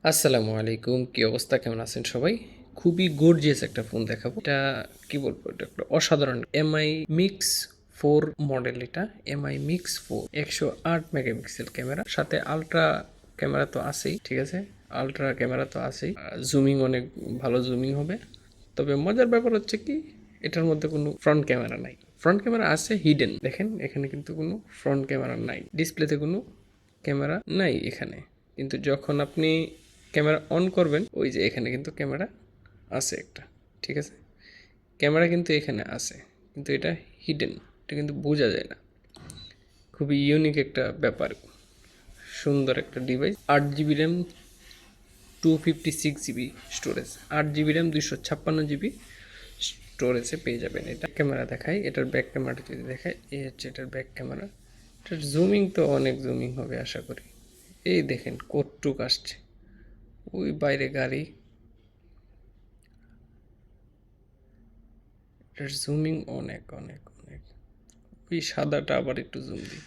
আসসালামু আলাইকুম, কি অবস্থা, কেমন আছেন সবাই? খুবই গর্জিয়াস একটা ফোন দেখাবো। এটা কি বলবো, এটা একটা অসাধারণ এমআই মিক্স 4 মডেল। এটা এমআই মিক্স 4 108 মেগাপিক্সেল ক্যামেরা, সাথে আলট্রা ক্যামেরা তো আছেই, ঠিক আছে। আলট্রা ক্যামেরা তো আছেই, জুমিং অনেক ভালো জুমিং হবে। তবে মজার ব্যাপার হচ্ছে কি, এটার মধ্যে কোনো ফ্রন্ট ক্যামেরা নাই। ফ্রন্ট ক্যামেরা আছে হিডেন, দেখেন এখানে কিন্তু কোনো ফ্রন্ট ক্যামেরা নাই, ডিসপ্লেতে কোনো ক্যামেরা নাই এখানে। কিন্তু যখন আপনি ক্যামেরা অন করবেন, ওই যে এখানে কিন্তু ক্যামেরা আছে একটা, ঠিক আছে। ক্যামেরা কিন্তু এখানে আছে, কিন্তু এটা হিডেন, এটা কিন্তু বোঝা যায় না। খুবই ইউনিক একটা ব্যাপার, সুন্দর একটা device. 8 GB RAM, 256 GB storage, 8 GB RAM, 256 GB স্টোরেজে পেয়ে যাবেন। এটা ক্যামেরা দেখাই, এটার ব্যাক ক্যামেরাটা যদি দেখায়, এই হচ্ছে এটার ব্যাক ক্যামেরা। এটার জুমিং তো অনেক জুমিং হবে আশা করি। এই দেখেন কতটুক আসছে, ওই বাইরে গাড়ি। এটার জুমিং অনেক অনেক অনেক। ওই সাদাটা আবার একটু জুম দিই,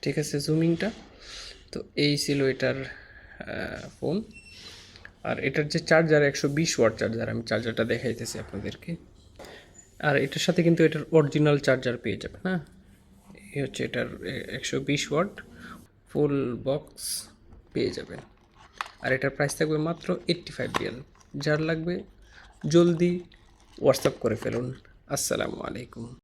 ঠিক আছে জুমিংটা। তো এই ছিল এটার ফোন। আর এটার যে চার্জার, 120 ওয়াট চার্জার, আমি চার্জারটা দেখাইতেছি আপনাদেরকে। আর এটার সাথে কিন্তু এটার অরিজিনাল চার্জার পেয়ে যাবেন। হ্যাঁ, এই হচ্ছে এটার 120 ওয়াট ফুল বক্স পেয়ে যাবেন। আর এটার প্রাইস থাকবে মাত্র 85 রিয়াল। যার লাগবে জলদি হোয়াটসঅ্যাপ করে ফেলুন। আসসালামু আলাইকুম।